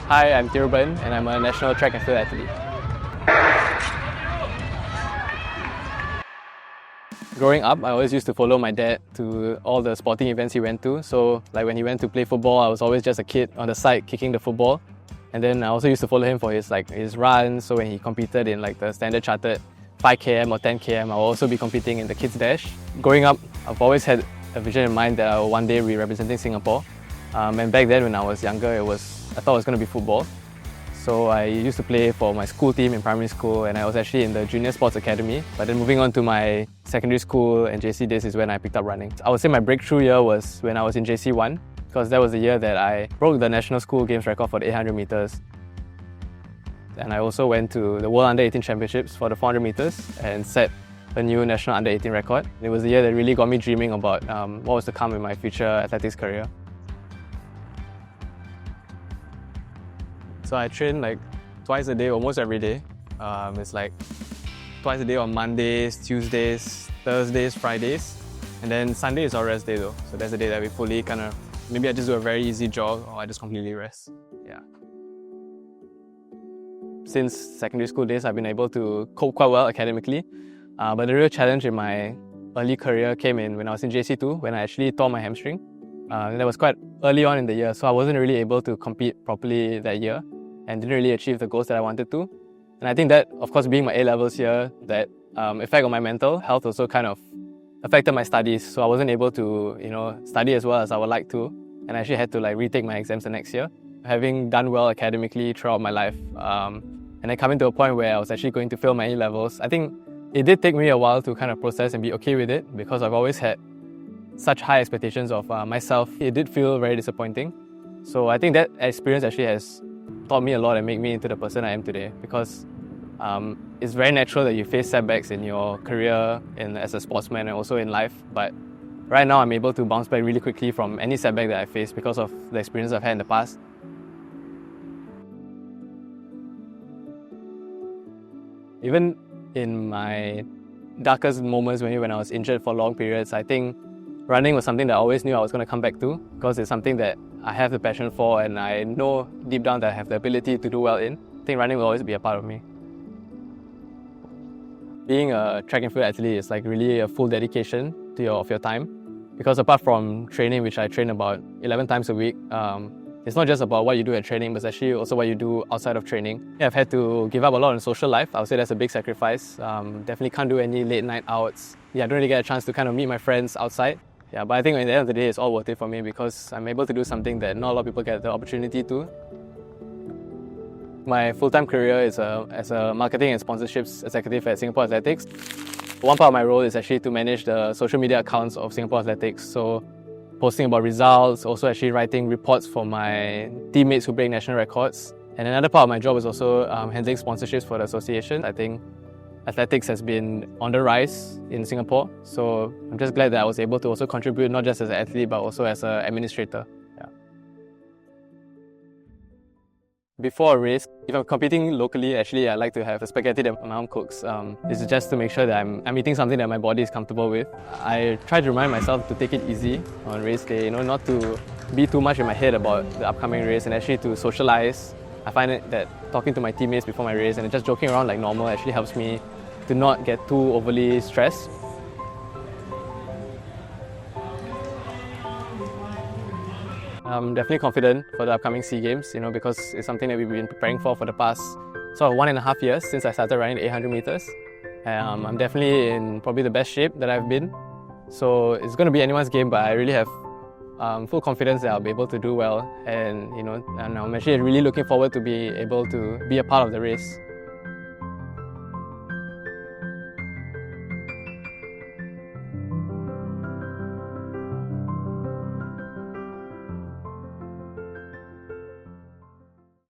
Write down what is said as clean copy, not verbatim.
Hi, I'm Thiruben and I'm a national track and field athlete. Growing up, I always used to follow my dad to all the sporting events he went to. So like when he went to play football, I was always just a kid on the side kicking the football. And then I also used to follow him for his runs. So when he competed in like the standard chartered 5km or 10km, I'll also be competing in the kids dash. Growing up, I've always had a vision in mind that I will one day be representing Singapore. And back then when I was younger, I thought it was going to be football. So I used to play for my school team in primary school, and I was actually in the junior sports academy. But then moving on to my secondary school and JC days is when I picked up running. I would say my breakthrough year was when I was in JC 1, because that was the year that I broke the national school games record for the 800 meters. And I also went to the World Under 18 Championships for the 400 meters and set a new national Under 18 record. It was the year that really got me dreaming about what was to come in my future athletics career. So I train like twice a day, almost every day. It's like twice a day on Mondays, Tuesdays, Thursdays, Fridays. And then Sunday is our rest day though. So that's the day that we fully maybe I just do a very easy jog or I just completely rest. Yeah. Since secondary school days, I've been able to cope quite well academically. But the real challenge in my early career came in when I was in JC2, when I actually tore my hamstring. That was quite early on in the year, so I wasn't really able to compete properly that year and didn't really achieve the goals that I wanted to. And I think that, of course, being my A-levels year, that effect on my mental health also kind of affected my studies. So I wasn't able to, study as well as I would like to. And I actually had to retake my exams the next year. Having done well academically throughout my life, and then coming to a point where I was actually going to fail my A-levels, I think it did take me a while to kind of process and be okay with it, because I've always had such high expectations of myself. It did feel very disappointing. So I think that experience actually has taught me a lot and made me into the person I am today, because it's very natural that you face setbacks in your career as a sportsman and also in life. But right now I'm able to bounce back really quickly from any setback that I face because of the experience I've had in the past. Even in my darkest moments when I was injured for long periods, I think running was something that I always knew I was going to come back to, because it's something that I have the passion for and I know deep down that I have the ability to do well in. I think running will always be a part of me. Being a track and field athlete is really a full dedication of your time, because apart from training, which I train about 11 times a week, it's not just about what you do at training, but it's actually also what you do outside of training. Yeah, I've had to give up a lot on social life. I would say that's a big sacrifice. Definitely can't do any late night outs. Yeah, I don't really get a chance to kind of meet my friends outside. Yeah, but I think at the end of the day, it's all worth it for me, because I'm able to do something that not a lot of people get the opportunity to. My full-time career is as a marketing and sponsorships executive at Singapore Athletics. One part of my role is actually to manage the social media accounts of Singapore Athletics. So posting about results, also actually writing reports for my teammates who break national records. And another part of my job is also handling sponsorships for the association. I think athletics has been on the rise in Singapore, so I'm just glad that I was able to also contribute, not just as an athlete, but also as an administrator. Yeah. Before a race, if I'm competing locally, actually I like to have a spaghetti that my mom cooks. This is just to make sure that I'm eating something that my body is comfortable with. I try to remind myself to take it easy on race day, not to be too much in my head about the upcoming race, and actually to socialize. I find it that talking to my teammates before my race and just joking around like normal actually helps me to not get too overly stressed. I'm definitely confident for the upcoming SEA Games, because it's something that we've been preparing for the past 1.5 years since I started running the 800 meters. I'm definitely in probably the best shape that I've been. So it's going to be anyone's game, but I really have full confidence that I'll be able to do well. And I'm actually really looking forward to be able to be a part of the race.